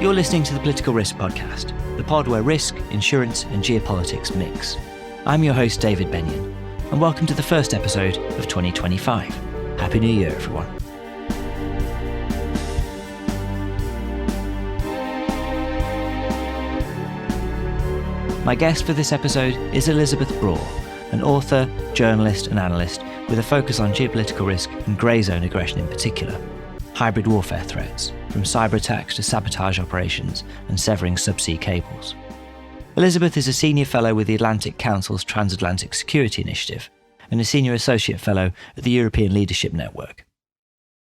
You're listening to the Political Risk Podcast, the pod where risk, insurance and geopolitics mix. I'm your host David Benyon, and welcome to the first episode of 2025. Happy New Year, everyone. My guest for this episode is Elisabeth Braw, an author, journalist and analyst with a focus on geopolitical risk and grey-zone aggression in particular, hybrid warfare threats, from cyber attacks to sabotage operations and severing subsea cables. Elisabeth is a senior fellow with the Atlantic Council's Transatlantic Security Initiative and a senior associate fellow at the European Leadership Network.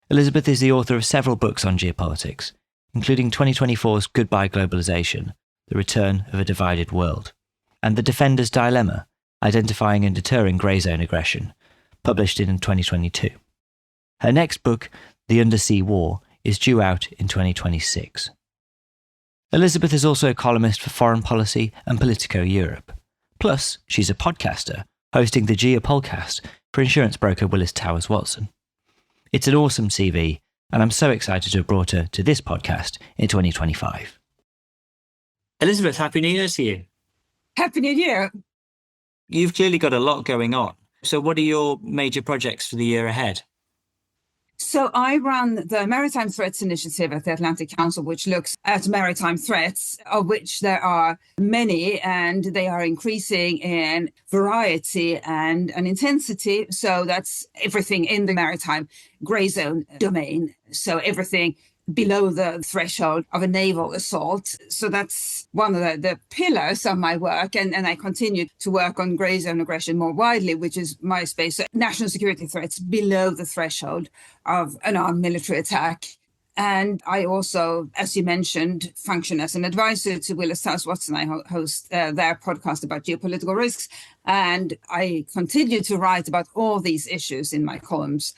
Elisabeth is the author of several books on geopolitics, including 2024's Goodbye Globalization, The Return of a Divided World, and The Defender's Dilemma, Identifying and Deterring Gray-Zone Aggression, published in 2022. Her next book, The Undersea War, is due out in 2026. Elisabeth is also a columnist for foreign policy and Politico Europe. Plus, she's a podcaster, hosting the Geopolcast for insurance broker Willis Towers Watson. It's an awesome CV, and I'm so excited to have brought her to this podcast in 2025. Elisabeth, Happy New Year to you. Happy New Year. You've clearly got a lot going on. So what are your major projects for the year ahead? So I run the Maritime Threats Initiative at the Atlantic Council, which looks at maritime threats, of which there are many, and they are increasing in variety and intensity. So that's everything in the maritime grey zone domain. So everything below the threshold of a naval assault. So that's one of the pillars of my work. And I continue to work on grey zone aggression more widely, which is my space. So national security threats below the threshold of an armed military attack. And I also, as you mentioned, function as an advisor to Willis Towers Watson. I host their podcast about geopolitical risks. And I continue to write about all these issues in my columns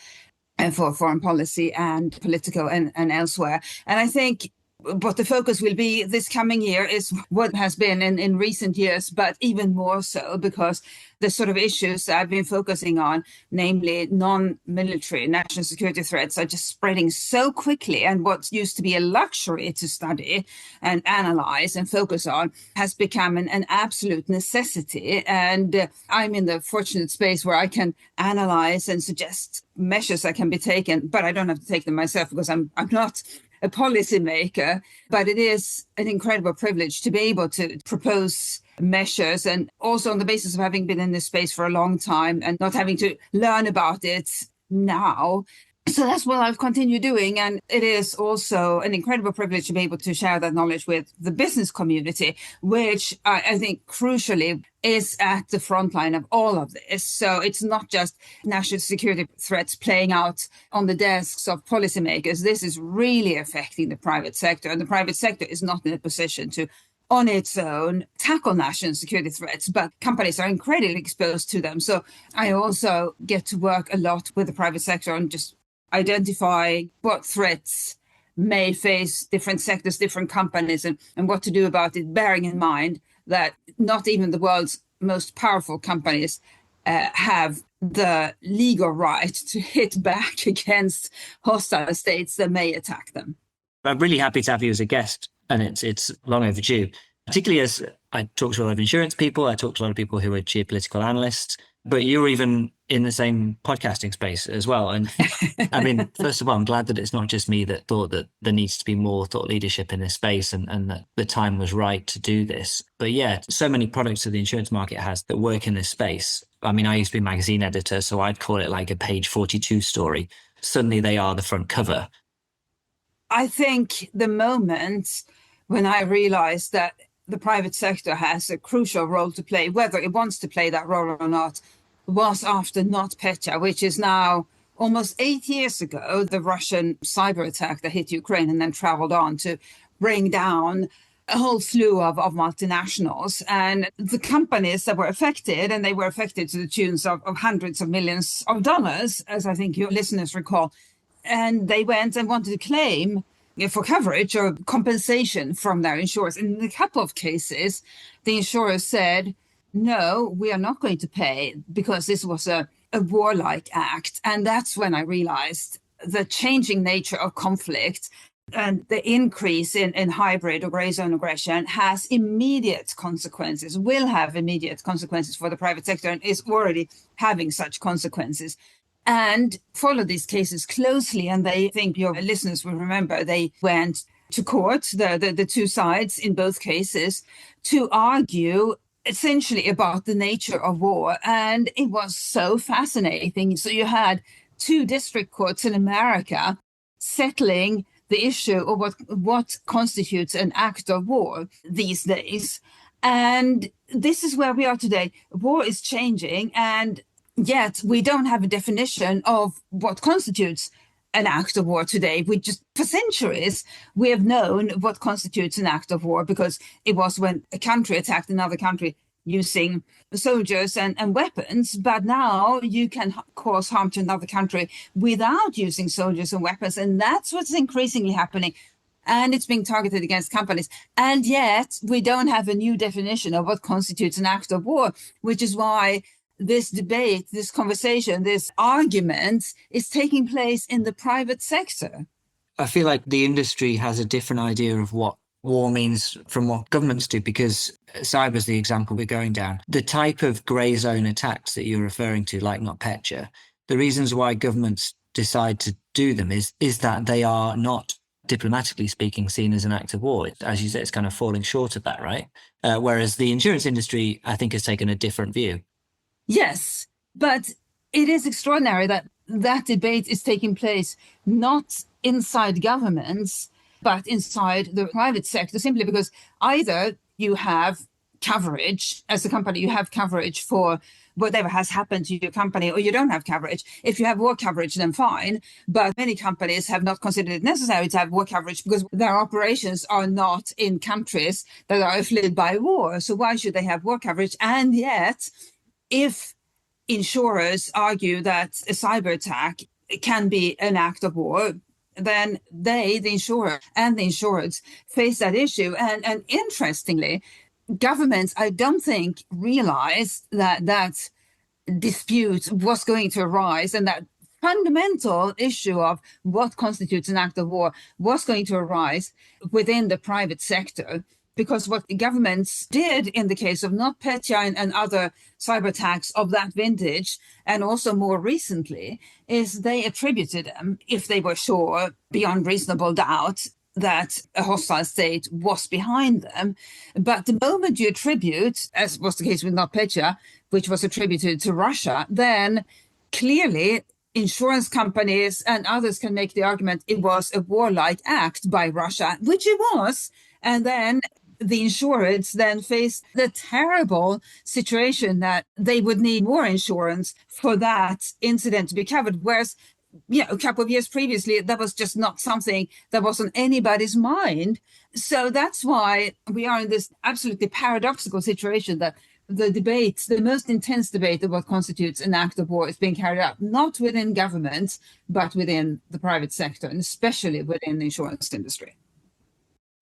for foreign policy and Politico and elsewhere. And I think what the focus will be this coming year is what has been in recent years, but even more so because the sort of issues I've been focusing on, namely non-military national security threats, are just spreading so quickly. And what used to be a luxury to study and analyze and focus on has become an absolute necessity. And I'm in the fortunate space where I can analyze and suggest measures that can be taken, but I don't have to take them myself because I'm not a policymaker, but it is an incredible privilege to be able to propose measures, and also on the basis of having been in this space for a long time and not having to learn about it now. So that's what I've continued doing. And it is also an incredible privilege to be able to share that knowledge with the business community, which I think crucially is at the front line of all of this. So it's not just national security threats playing out on the desks of policymakers. This is really affecting the private sector, and the private sector is not in a position to on its own tackle national security threats, but companies are incredibly exposed to them. So I also get to work a lot with the private sector on just identify what threats may face different sectors, different companies, and what to do about it, bearing in mind that not even the world's most powerful companies have the legal right to hit back against hostile states that may attack them. I'm really happy to have you as a guest, and it's long overdue, particularly as I talk to a lot of insurance people, I talk to a lot of people who are geopolitical analysts, but you're even in the same podcasting space as well. And I mean, first of all, I'm glad that it's not just me that thought that there needs to be more thought leadership in this space and that the time was right to do this. But yeah, so many products that the insurance market has that work in this space. I mean, I used to be a magazine editor, so I'd call it like a page 42 story. Suddenly they are the front cover. I think the moment when I realized that the private sector has a crucial role to play, whether it wants to play that role or not, was after NotPetya, which is now almost 8 years ago, the Russian cyber attack that hit Ukraine and then traveled on to bring down a whole slew of multinationals. And the companies that were affected, and they were affected to the tunes of hundreds of millions of dollars, as I think your listeners recall, and they went and wanted to claim for coverage or compensation from their insurers. In a couple of cases, the insurers said, no, we are not going to pay because this was a warlike act. And that's when I realized the changing nature of conflict And the increase in hybrid or gray zone aggression has immediate consequences, will have immediate consequences for the private sector, and is already having such consequences. And follow these cases closely. And they think your listeners will remember they went to court, the two sides in both cases, to argue essentially about the nature of war. And it was so fascinating. So you had two district courts in America settling the issue of what constitutes an act of war these days. And this is where we are today. War is changing, and yet we don't have a definition of what constitutes an act of war today. We just, for centuries, we have known what constitutes an act of war because it was when a country attacked another country using soldiers and weapons. But now you can cause harm to another country without using soldiers and weapons. And that's what's increasingly happening. And it's being targeted against companies. And yet we don't have a new definition of what constitutes an act of war, which is why this debate, this conversation, this argument is taking place in the private sector. I feel like the industry has a different idea of what war means from what governments do, because cyber is the example we're going down. The type of grey zone attacks that you're referring to, like NotPetya, the reasons why governments decide to do them is that they are not, diplomatically speaking, seen as an act of war. As you say, it's kind of falling short of that, right? Whereas the insurance industry, I think, has taken a different view. Yes, but it is extraordinary that that debate is taking place not inside governments, but inside the private sector, simply because either you have coverage as a company, you have coverage for whatever has happened to your company, or you don't have coverage. If you have war coverage, then fine. But many companies have not considered it necessary to have war coverage because their operations are not in countries that are afflicted by war. So why should they have war coverage? And yet, if insurers argue that a cyber attack can be an act of war, then they, the insurer and the insureds, face that issue. And interestingly, governments, I don't think, realized that dispute was going to arise, and that fundamental issue of what constitutes an act of war was going to arise within the private sector. Because what governments did in the case of NotPetya and other cyber attacks of that vintage, and also more recently, is they attributed them, if they were sure beyond reasonable doubt that a hostile state was behind them. But the moment you attribute, as was the case with NotPetya, which was attributed to Russia, then clearly insurance companies and others can make the argument it was a warlike act by Russia, which it was. And then the insureds then face the terrible situation that they would need more insurance for that incident to be covered. Whereas, a couple of years previously, that was just not something that was on anybody's mind. So that's why we are in this absolutely paradoxical situation that the debate, the most intense debate of what constitutes an act of war, is being carried out not within government, but within the private sector, and especially within the insurance industry.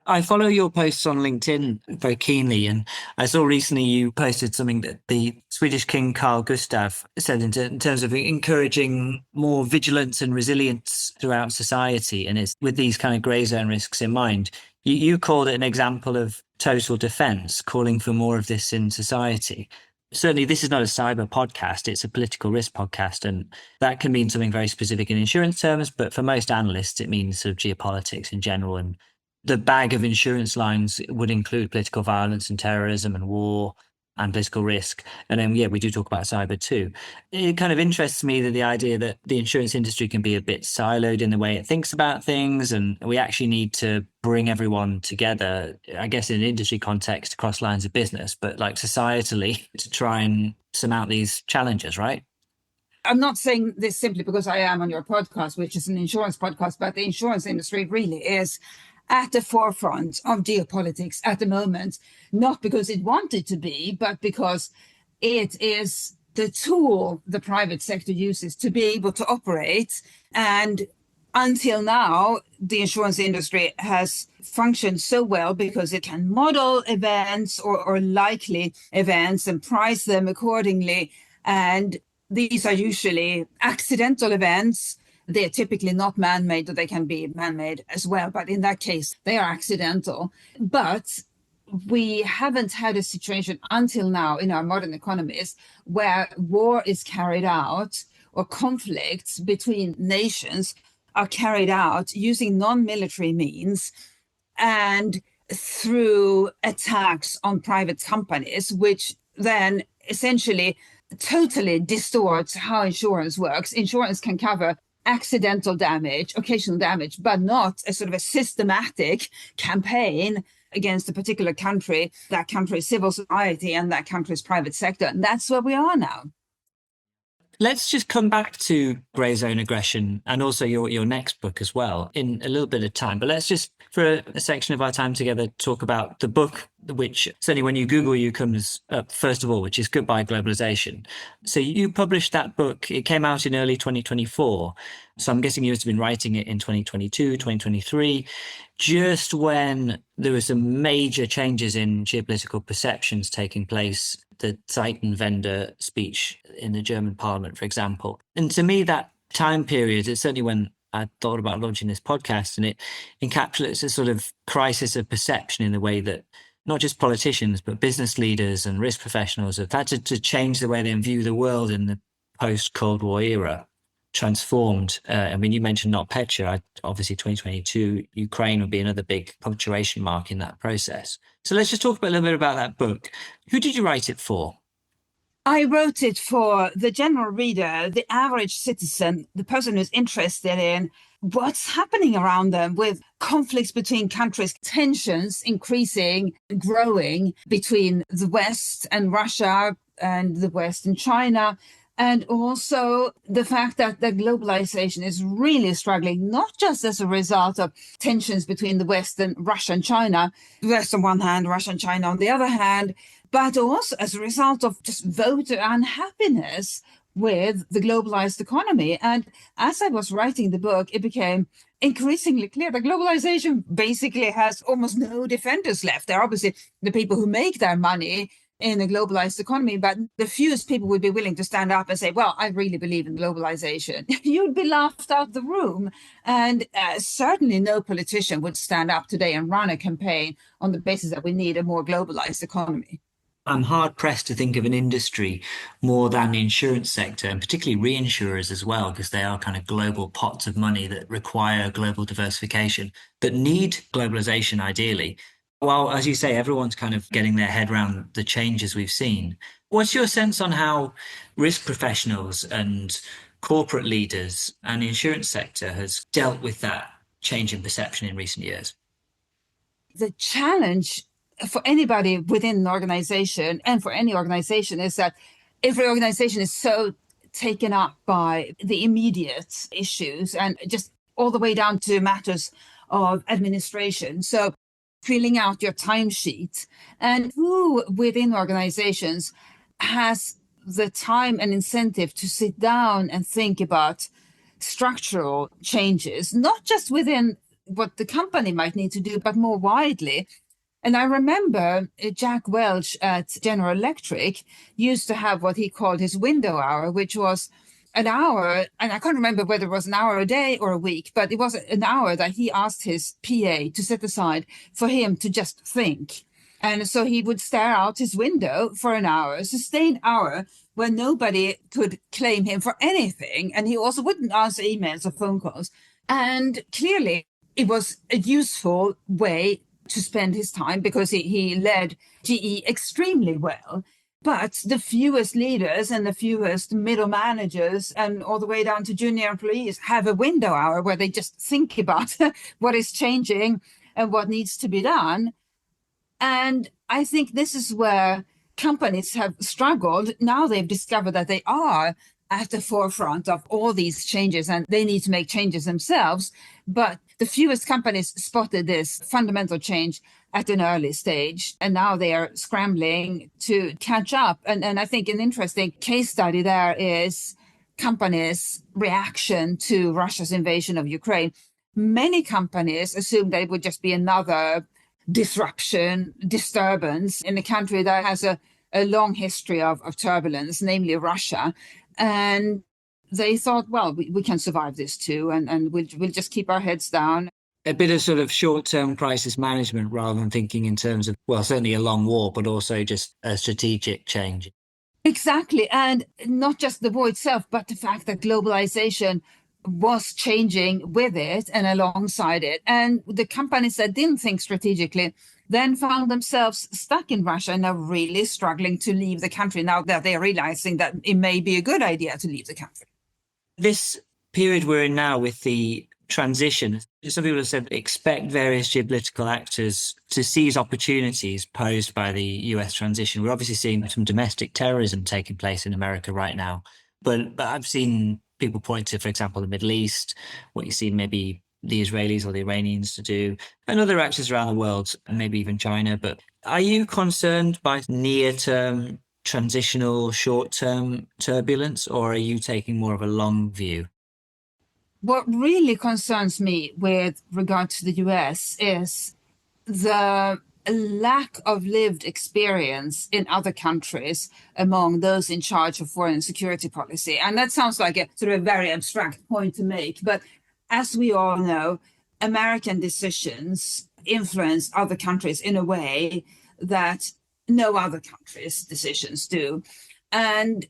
I follow your posts on LinkedIn very keenly, and I saw recently you posted something that the Swedish King Carl Gustaf said in terms of encouraging more vigilance and resilience throughout society, and it's with these kind of grey zone risks in mind. You called it an example of total defense, calling for more of this in society. Certainly, this is not a cyber podcast, it's a political risk podcast, and that can mean something very specific in insurance terms, but for most analysts, it means sort of geopolitics in general. And the bag of insurance lines would include political violence and terrorism and war and political risk. And then, we do talk about cyber too. It kind of interests me that the idea that the insurance industry can be a bit siloed in the way it thinks about things. And we actually need to bring everyone together, I guess, in an industry context across lines of business, but like societally to try and surmount these challenges, right? I'm not saying this simply because I am on your podcast, which is an insurance podcast, but the insurance industry really is at the forefront of geopolitics at the moment, not because it wanted to be, but because it is the tool the private sector uses to be able to operate. And until now, the insurance industry has functioned so well because it can model events or likely events and price them accordingly. And these are usually accidental events They are typically not man-made, or they can be man-made as well. But in that case, they are accidental. But we haven't had a situation until now in our modern economies where war is carried out or conflicts between nations are carried out using non-military means and through attacks on private companies, which then essentially totally distorts how insurance works. Insurance can cover accidental damage, occasional damage, but not a sort of a systematic campaign against a particular country, that country's civil society and that country's private sector. And that's where we are now. Let's just come back to Gray-Zone Aggression and also your next book as well in a little bit of time. But let's just, for a section of our time together, talk about the book, which certainly when you Google you comes up first of all, which is Goodbye Globalization. So you published that book. It came out in early 2024. So I'm guessing you must have been writing it in 2022, 2023, just when there were some major changes in geopolitical perceptions taking place. The Zeitenwende speech in the German parliament, for example. And to me, that time period is certainly when I thought about launching this podcast, and it encapsulates a sort of crisis of perception in the way that not just politicians, but business leaders and risk professionals have had to change the way they view the world in the post-Cold War era. Transformed. I mean, you mentioned NotPetya. Obviously, 2022, Ukraine would be another big punctuation mark in that process. So let's just talk a little bit about that book. Who did you write it for? I wrote it for the general reader, the average citizen, the person who's interested in what's happening around them with conflicts between countries, tensions increasing, growing between the West and Russia and the West and China. And also the fact that the globalization is really struggling, not just as a result of tensions between the West and Russia and China, the West on one hand, Russia and China on the other hand, but also as a result of just voter unhappiness with the globalized economy. And as I was writing the book, it became increasingly clear that globalization basically has almost no defenders left. There are obviously the people who make their money in a globalized economy, but the fewest people would be willing to stand up and say, well, I really believe in globalization. You'd be laughed out of the room. And certainly no politician would stand up today and run a campaign on the basis that we need a more globalized economy. I'm hard pressed to think of an industry more than the insurance sector, and particularly reinsurers as well, because they are kind of global pots of money that require global diversification, that need globalization ideally. Well, as you say, everyone's kind of getting their head around the changes we've seen. What's your sense on how risk professionals and corporate leaders and the insurance sector has dealt with that change in perception in recent years? The challenge for anybody within an organization and for any organization is that every organization is so taken up by the immediate issues and just all the way down to matters of administration. So filling out your timesheet, and who within organizations has the time and incentive to sit down and think about structural changes, not just within what the company might need to do, but more widely. And I remember Jack Welch at General Electric used to have what he called his window hour, which was an hour, and I can't remember whether it was an hour a day or a week, but it was an hour that he asked his PA to set aside for him to just think. And so he would stare out his window for an hour, a sustained hour, where nobody could claim him for anything. And he also wouldn't answer emails or phone calls. And clearly, it was a useful way to spend his time because he led GE extremely well. But the fewest leaders and the fewest middle managers and all the way down to junior employees have a window hour where they just think about what is changing and what needs to be done. And I think this is where companies have struggled. Now they've discovered that they are at the forefront of all these changes and they need to make changes themselves. But the fewest companies spotted this fundamental change at an early stage, and now they are scrambling to catch up. And I think an interesting case study there is companies' reaction to Russia's invasion of Ukraine. Many companies assumed that it would just be another disruption, disturbance in a country that has a long history of turbulence, namely Russia. And they thought, well, we can survive this too, and we'll just keep our heads down. A bit of sort of short-term crisis management rather than thinking in terms of, well, certainly a long war, but also just a strategic change. Exactly. And not just the war itself, but the fact that globalization was changing with it and alongside it. And the companies that didn't think strategically then found themselves stuck in Russia and are really struggling to leave the country now that they're realizing that it may be a good idea to leave the country. This period we're in now with the transition, some people have said expect various geopolitical actors to seize opportunities posed by the US transition. We're obviously seeing some domestic terrorism taking place in America right now, but I've seen people point to, for example, the Middle East, what you see maybe the Israelis or the Iranians to do, and other actors around the world, and maybe even China. But are you concerned by near-term, transitional, short-term turbulence, or are you taking more of a long view? What really concerns me with regard to the US is the lack of lived experience in other countries among those in charge of foreign security policy. And that sounds like a sort of a very abstract point to make. But as we all know, American decisions influence other countries in a way that no other country's decisions do. And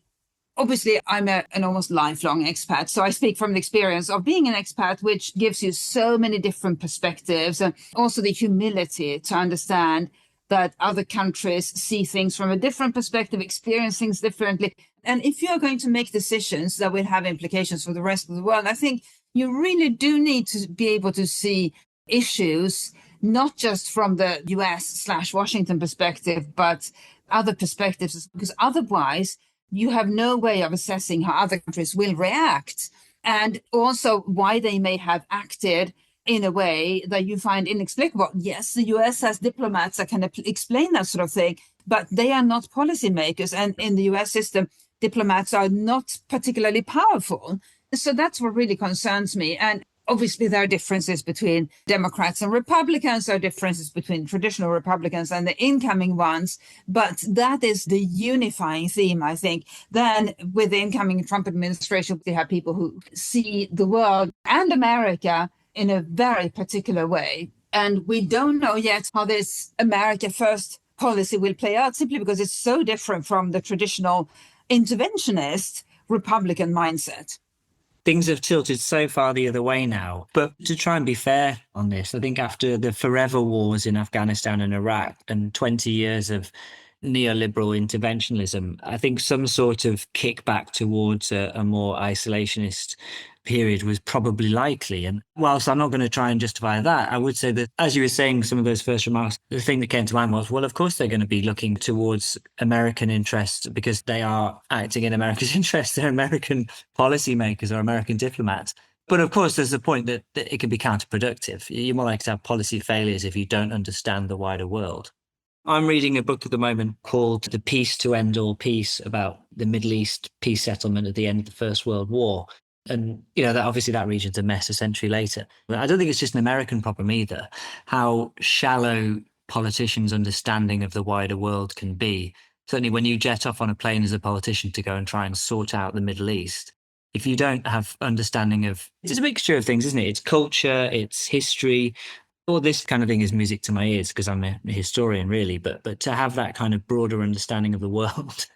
obviously, I'm an almost lifelong expat, so I speak from the experience of being an expat, which gives you so many different perspectives, and also the humility to understand that other countries see things from a different perspective, experience things differently. And if you're going to make decisions that will have implications for the rest of the world, I think you really do need to be able to see issues, not just from the US/Washington perspective, but other perspectives, because otherwise, you have no way of assessing how other countries will react, and also why they may have acted in a way that you find inexplicable. Yes, the US has diplomats that can explain that sort of thing, but they are not policymakers. And in the US system, diplomats are not particularly powerful. So that's what really concerns me. And obviously, there are differences between Democrats and Republicans. There are differences between traditional Republicans and the incoming ones. But that is the unifying theme, I think. Then with the incoming Trump administration, we have people who see the world and America in a very particular way. And we don't know yet how this America First policy will play out, simply because it's so different from the traditional interventionist Republican mindset. Things have tilted so far the other way now. But to try and be fair on this, I think after the forever wars in Afghanistan and Iraq and 20 years of neoliberal interventionism, I think some sort of kickback towards a more isolationist period was probably likely. And whilst I'm not going to try and justify that, I would say that, as you were saying, some of those first remarks, the thing that came to mind was, well, of course they're going to be looking towards American interests because they are acting in America's interests. They're American policymakers or American diplomats. But of course, there's the point that it can be counterproductive. You're more likely to have policy failures if you don't understand the wider world. I'm reading a book at the moment called The Peace to End All Peace, about the Middle East peace settlement at the end of the First World War. And, that obviously that region's a mess a century later. But I don't think it's just an American problem either, how shallow politicians' understanding of the wider world can be. Certainly when you jet off on a plane as a politician to go and try and sort out the Middle East, if you don't have understanding of, it's a mixture of things, isn't it? It's culture, it's history. All this kind of thing is music to my ears because I'm a historian, really. But to have that kind of broader understanding of the world,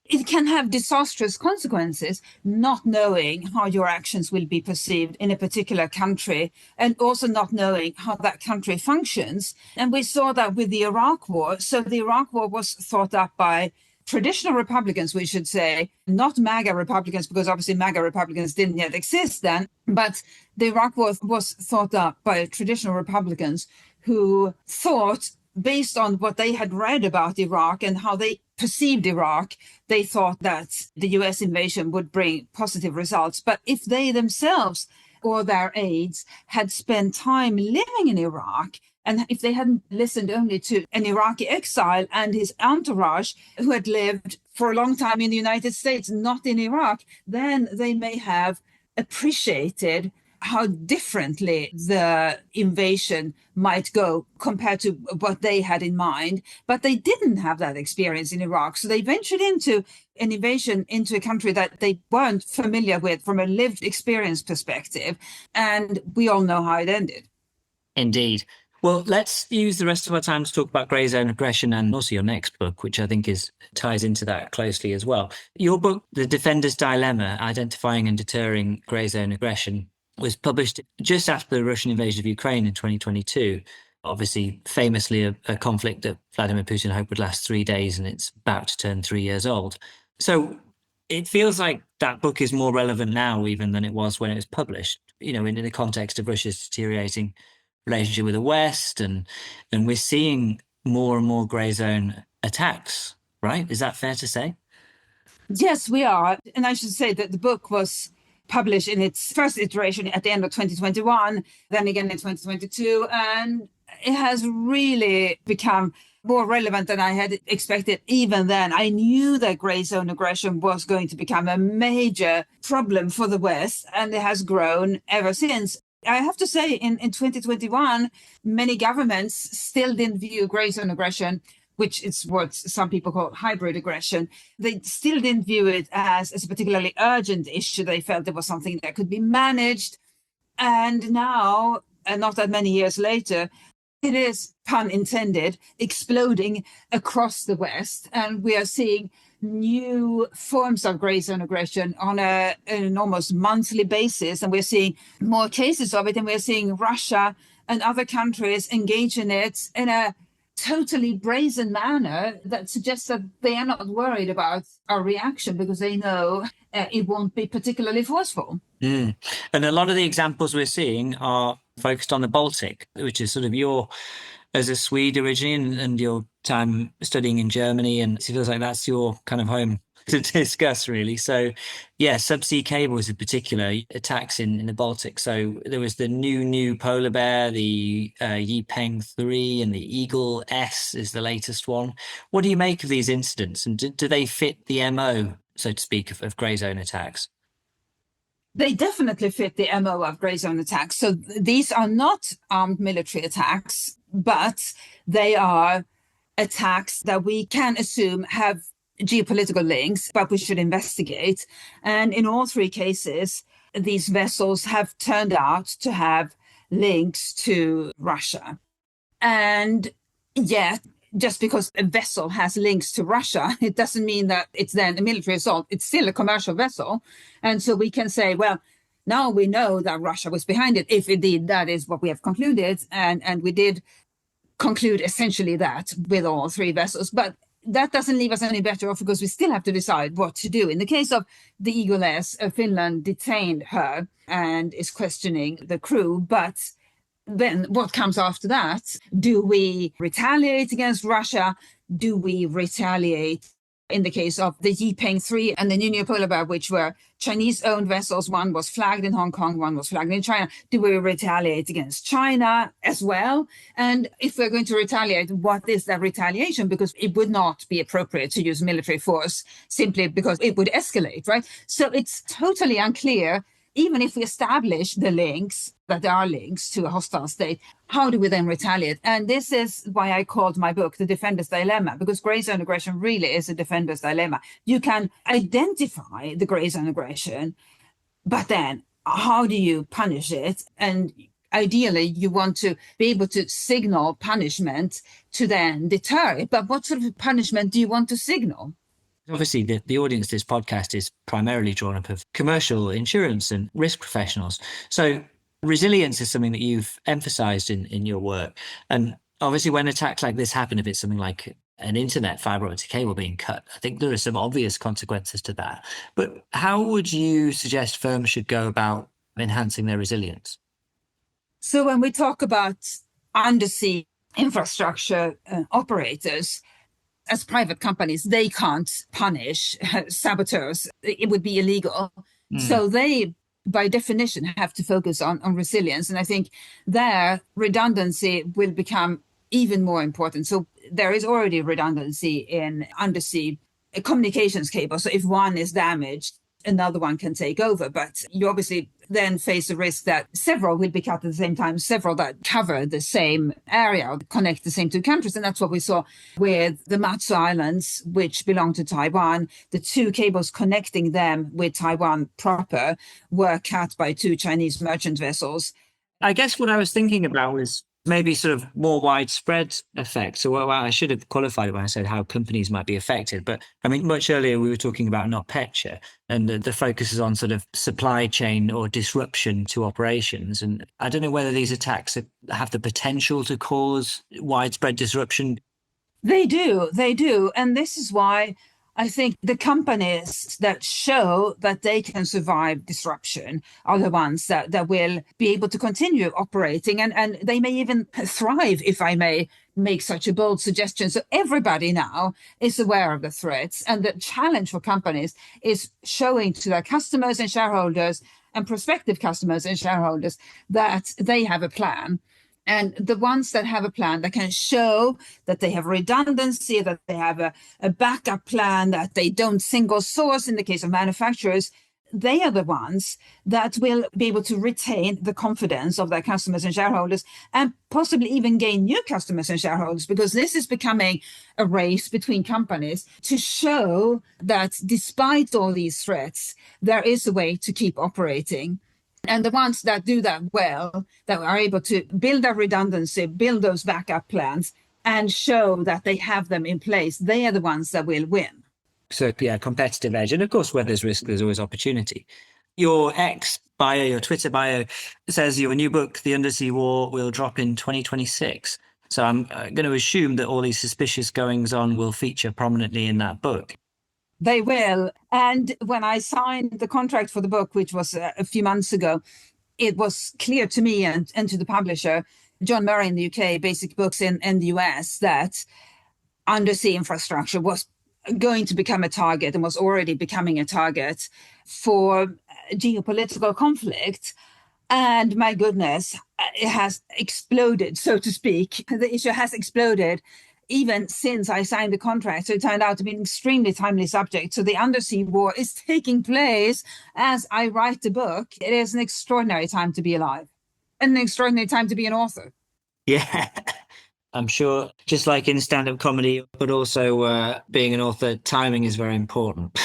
it can have disastrous consequences, not knowing how your actions will be perceived in a particular country, and also not knowing how that country functions. And we saw that with the Iraq War. So the Iraq War was thought up by traditional Republicans, we should say, not MAGA Republicans, because obviously MAGA Republicans didn't yet exist then. But the Iraq War was thought up by traditional Republicans who thought, based on what they had read about Iraq and how they perceived Iraq, they thought that the US invasion would bring positive results. But if they themselves or their aides had spent time living in Iraq, and if they hadn't listened only to an Iraqi exile and his entourage who had lived for a long time in the United States, not in Iraq, then they may have appreciated how differently the invasion might go compared to what they had in mind. But they didn't have that experience in Iraq. So they ventured into an invasion into a country that they weren't familiar with from a lived experience perspective. And we all know how it ended. Indeed. Well, let's use the rest of our time to talk about Gray-Zone Aggression and also your next book, which I think ties into that closely as well. Your book, The Defender's Dilemma, Identifying and Deterring Gray-Zone Aggression, was published just after the Russian invasion of Ukraine in 2022. Obviously, famously a conflict that Vladimir Putin hoped would last 3 days, and it's about to turn 3 years old. So it feels like that book is more relevant now even than it was when it was published, in the context of Russia's deteriorating relationship with the West, and we're seeing more and more grey zone attacks, right? Is that fair to say? Yes, we are. And I should say that the book was published in its first iteration at the end of 2021, then again in 2022, and it has really become more relevant than I had expected. Even then, I knew that grey zone aggression was going to become a major problem for the West, and it has grown ever since. I have to say, in 2021, many governments still didn't view grey zone aggression, which is what some people call hybrid aggression. They still didn't view it as a particularly urgent issue. They felt it was something that could be managed. And now, not that many years later, it is, pun intended, exploding across the West. And we are seeing new forms of grey zone aggression on an almost monthly basis. And we're seeing more cases of it. And we're seeing Russia and other countries engage in it in a totally brazen manner that suggests that they are not worried about our reaction because they know it won't be particularly forceful. And a lot of the examples we're seeing are focused on the Baltic, which is sort of as a Swede originally and your time studying in Germany, and it feels like that's your kind of home to discuss, really. So, yeah, subsea cables in particular, attacks in the Baltic. So there was the new polar bear, the Yipeng 3, and the Eagle S is the latest one. What do you make of these incidents, and do they fit the MO, so to speak, of grey zone attacks? They definitely fit the MO of grey zone attacks. So these are not armed military attacks, but they are attacks that we can assume have geopolitical links, but we should investigate. And in all three cases, these vessels have turned out to have links to Russia. And yet, just because a vessel has links to Russia, it doesn't mean that it's then a military assault. It's still a commercial vessel. And so we can say, well, now we know that Russia was behind it, if indeed that is what we have concluded. And we did conclude essentially that with all three vessels. But that doesn't leave us any better off because we still have to decide what to do. In the case of the Eagle S, Finland detained her and is questioning the crew. But then what comes after that? Do we retaliate against Russia? Do we retaliate in the case of the Yipeng 3 and the new polar bear, which were Chinese-owned vessels? One was flagged in Hong Kong, one was flagged in China. Do we retaliate against China as well? And if we're going to retaliate, what is that retaliation? Because it would not be appropriate to use military force simply because it would escalate, right? So it's totally unclear. Even if we establish the links, that there are links to a hostile state, how do we then retaliate? And this is why I called my book The Defender's Dilemma, because grey zone aggression really is a defender's dilemma. You can identify the grey zone aggression, but then how do you punish it? And ideally, you want to be able to signal punishment to then deter it. But what sort of punishment do you want to signal? Obviously, the audience of this podcast is primarily drawn up of commercial insurance and risk professionals. So resilience is something that you've emphasized in your work. And obviously, when attacks like this happen, if it's something like an internet fiber optic cable being cut, I think there are some obvious consequences to that. But how would you suggest firms should go about enhancing their resilience? So when we talk about undersea infrastructure operators, as private companies, they can't punish saboteurs. It would be illegal. So they, by definition, have to focus on resilience. And I think their redundancy will become even more important. So there is already redundancy in undersea communications cables. So if one is damaged, another one can take over. But you obviously then face the risk that several will be cut at the same time, several that cover the same area or connect the same two countries. And that's what we saw with the Matsu Islands, which belong to Taiwan. The two cables connecting them with Taiwan proper were cut by two Chinese merchant vessels. I guess what I was thinking about was maybe sort of more widespread effects. So I should have qualified it when I said how companies might be affected. But I mean, much earlier we were talking about NotPetya, and the focus is on sort of supply chain or disruption to operations. And I don't know whether these attacks have the potential to cause widespread disruption. They do. And this is why I think the companies that show that they can survive disruption are the ones that will be able to continue operating, and they may even thrive, if I may make such a bold suggestion. So everybody now is aware of the threats, and the challenge for companies is showing to their customers and shareholders and prospective customers and shareholders that they have a plan. And the ones that have a plan that can show that they have redundancy, that they have a backup plan, that they don't single source in the case of manufacturers, they are the ones that will be able to retain the confidence of their customers and shareholders, and possibly even gain new customers and shareholders, because this is becoming a race between companies to show that despite all these threats, there is a way to keep operating. And the ones that do that well, that are able to build that redundancy, build those backup plans, and show that they have them in place, they are the ones that will win. So, yeah, competitive edge. And of course, where there's risk, there's always opportunity. Your X bio, your Twitter bio says your new book, The Undersea War, will drop in 2026. So I'm going to assume that all these suspicious goings on will feature prominently in that book. They will. And when I signed the contract for the book, which was a few months ago, it was clear to me and to the publisher, John Murray in the UK, Basic Books in the US, that undersea infrastructure was going to become a target and was already becoming a target for geopolitical conflict. And my goodness, it has exploded, so to speak. The issue has exploded even since I signed the contract. So it turned out to be an extremely timely subject. So the Undersea War is taking place as I write the book. It is an extraordinary time to be alive, and an extraordinary time to be an author. Yeah, I'm sure, just like in stand-up comedy, but also being an author, timing is very important.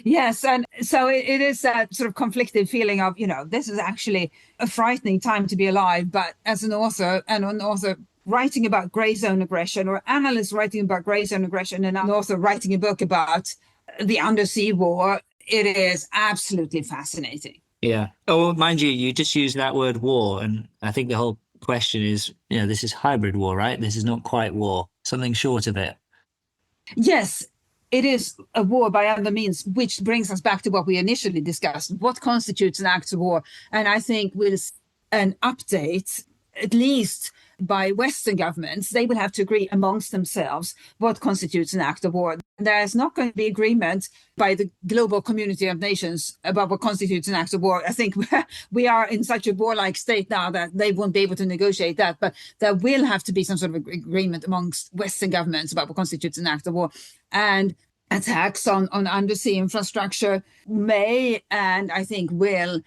Yes, and so it is that sort of conflicted feeling of, this is actually a frightening time to be alive. But as an author, and an author writing about gray-zone aggression, or analyst writing about gray-zone aggression, and an author writing a book about the Undersea War, it is absolutely fascinating. Yeah. Oh, mind you, you just used that word war, and I think the whole question is, this is hybrid war, right? This is not quite war, something short of it. Yes, it is a war by other means, which brings us back to what we initially discussed. What constitutes an act of war? And I think with an update, at least by Western governments, they will have to agree amongst themselves what constitutes an act of war. There is not going to be agreement by the global community of nations about what constitutes an act of war. I think we are in such a warlike state now that they won't be able to negotiate that, but there will have to be some sort of agreement amongst Western governments about what constitutes an act of war. And attacks on undersea infrastructure may, and I think will,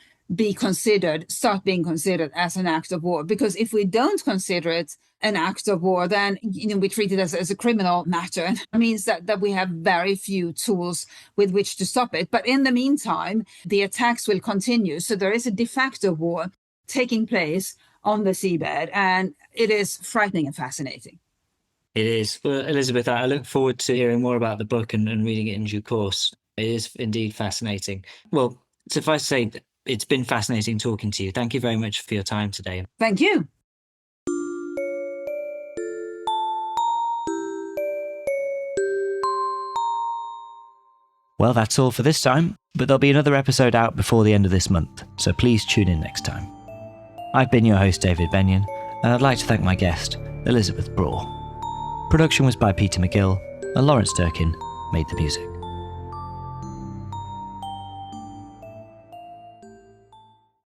start being considered as an act of war. Because if we don't consider it an act of war, then we treat it as a criminal matter. And it means that we have very few tools with which to stop it. But in the meantime, the attacks will continue. So there is a de facto war taking place on the seabed, and it is frightening and fascinating. It is. Well, Elisabeth, I look forward to hearing more about the book and reading it in due course. It is indeed fascinating. Well, suffice to say, it's been fascinating talking to you. Thank you very much for your time today. Thank you. Well, that's all for this time, but there'll be another episode out before the end of this month, so please tune in next time. I've been your host, David Benyon, and I'd like to thank my guest, Elisabeth Braw. Production was by Peter McGill, and Lawrence Durkin made the music.